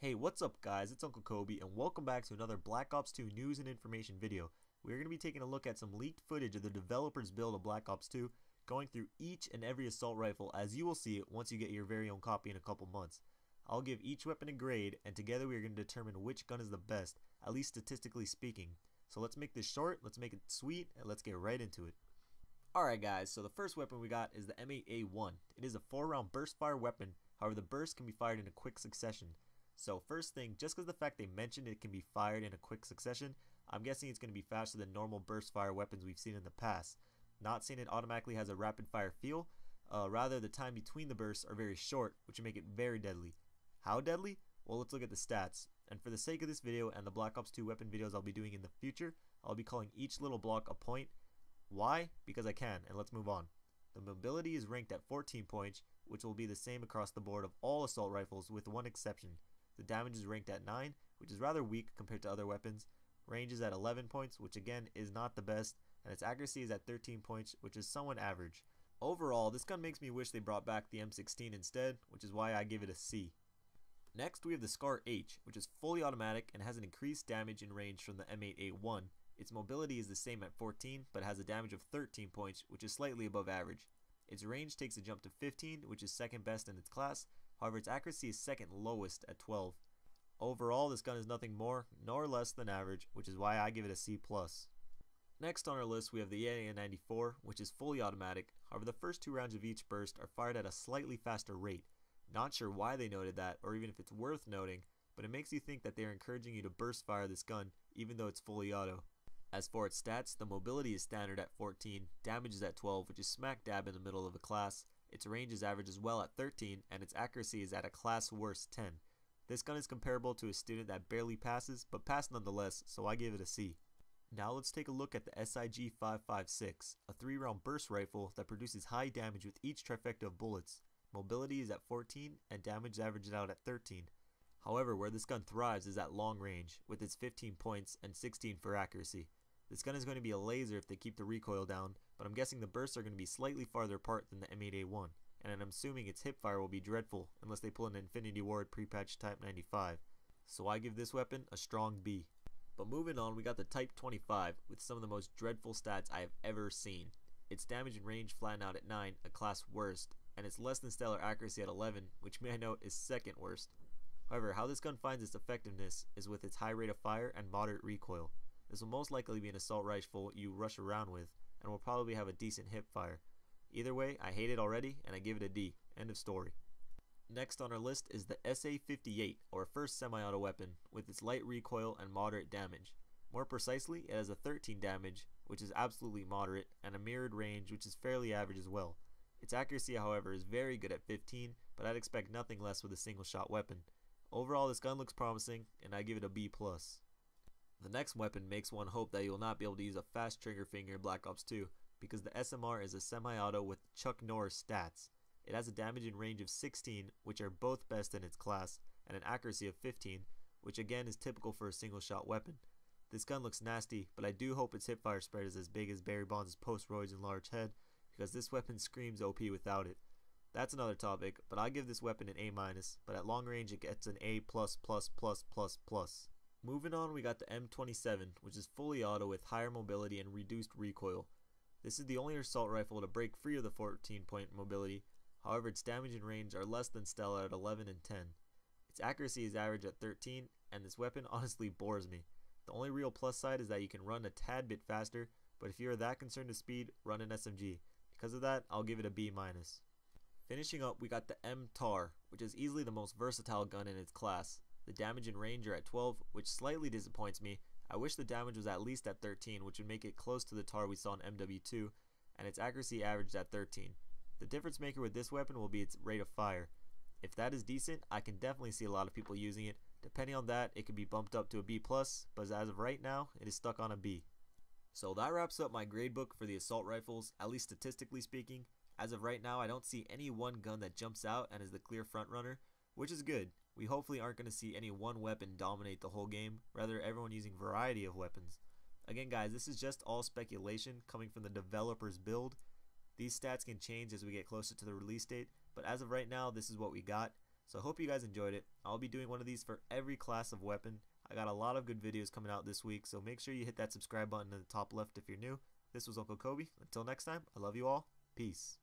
Hey, what's up guys? It's Uncle Kobe and welcome back to another Black Ops 2 news and information video. We're going to be taking a look at some leaked footage of the developers build of Black Ops 2, going through each and every assault rifle as you will see it once you get your very own copy in a couple months. I'll give each weapon a grade and together we are going to determine which gun is the best, at least statistically speaking. So let's make this short, let's make it sweet, and let's get right into it. Alright guys, so the first weapon we got is the M8A1. It is a 4-round burst fire weapon, however the burst can be fired in a quick succession. So first thing, just because the fact they mentioned it can be fired in a quick succession, I'm guessing it's going to be faster than normal burst fire weapons we've seen in the past. Not saying it automatically has a rapid fire feel, rather the time between the bursts are very short, which would make it very deadly. How deadly? Well, let's look at the stats. And for the sake of this video and the Black Ops 2 weapon videos I'll be doing in the future, I'll be calling each little block a point. Why? Because I can, and let's move on. The mobility is ranked at 14 points, which will be the same across the board of all assault rifles with one exception. The damage is ranked at 9, which is rather weak compared to other weapons. Range is at 11 points, which again is not the best, and its accuracy is at 13 points, which is somewhat average. Overall, this gun makes me wish they brought back the M16 instead, which is why I give it a C. Next, we have the SCAR H, which is fully automatic and has an increased damage and range from the M8A1. Its mobility is the same at 14, but has a damage of 13 points, which is slightly above average. Its range takes a jump to 15, which is second best in its class. However, its accuracy is second lowest at 12. Overall, this gun is nothing more nor less than average, which is why I give it a C+. Next on our list, we have the AN-94, which is fully automatic. However, the first 2 rounds of each burst are fired at a slightly faster rate. Not sure why they noted that, or even if it's worth noting, but it makes you think that they are encouraging you to burst fire this gun, even though it's fully auto. As for its stats, the mobility is standard at 14, damage is at 12, which is smack dab in the middle of a class. Its range is average as well at 13, and its accuracy is at a class worst 10. This gun is comparable to a student that barely passes, but passed nonetheless, so I give it a C. Now let's take a look at the SIG-556, a 3-round burst rifle that produces high damage with each trifecta of bullets. Mobility is at 14, and damage averages out at 13. However, where this gun thrives is at long range, with its 15 points and 16 for accuracy. This gun is going to be a laser if they keep the recoil down, but I'm guessing the bursts are going to be slightly farther apart than the M8A1, and I'm assuming its hipfire will be dreadful unless they pull an Infinity Ward pre-patch Type 95. So I give this weapon a strong B. But moving on, we got the Type 25 with some of the most dreadful stats I have ever seen. Its damage and range flatten out at 9, a class worst, and its less than stellar accuracy at 11, which may I note is second worst. However, how this gun finds its effectiveness is with its high rate of fire and moderate recoil. This will most likely be an assault rifle you rush around with, and will probably have a decent hip fire. Either way, I hate it already, and I give it a D. End of story. Next on our list is the SA-58, or first semi-auto weapon, with its light recoil and moderate damage. More precisely, it has a 13 damage, which is absolutely moderate, and a mirrored range, which is fairly average as well. Its accuracy, however, is very good at 15, but I'd expect nothing less with a single-shot weapon. Overall, this gun looks promising, and I give it a B+. The next weapon makes one hope that you will not be able to use a fast trigger finger in Black Ops 2, because the SMR is a semi-auto with Chuck Norris stats. It has a damage and range of 16, which are both best in its class, and an accuracy of 15, which again is typical for a single shot weapon. This gun looks nasty, but I do hope its hipfire spread is as big as Barry Bonds' post-roids and large head, because this weapon screams OP without it. That's another topic, but I give this weapon an A-, but at long range it gets an A+++++. Moving on, we got the M27, which is fully auto with higher mobility and reduced recoil. This is the only assault rifle to break free of the 14-point mobility, however its damage and range are less than stellar at 11 and 10. Its accuracy is average at 13, and this weapon honestly bores me. The only real plus side is that you can run a tad bit faster, but if you are that concerned with speed, run an SMG. Because of that, I'll give it a B-. Finishing up, we got the MTAR, which is easily the most versatile gun in its class. The damage and range are at 12, which slightly disappoints me. I wish the damage was at least at 13, which would make it close to the TAR we saw in MW2, and its accuracy averaged at 13. The difference maker with this weapon will be its rate of fire. If that is decent, I can definitely see a lot of people using it. Depending on that, it could be bumped up to a B+, but as of right now, it is stuck on a B. So that wraps up my gradebook for the assault rifles, at least statistically speaking. As of right now, I don't see any one gun that jumps out and is the clear frontrunner, which is good. We hopefully aren't going to see any one weapon dominate the whole game, rather everyone using variety of weapons. Again guys, this is just all speculation coming from the developer's build. These stats can change as we get closer to the release date, but as of right now, this is what we got. So I hope you guys enjoyed it. I'll be doing one of these for every class of weapon. I got a lot of good videos coming out this week, so make sure you hit that subscribe button in the top left if you're new. This was Uncle Kobe. Until next time, I love you all. Peace.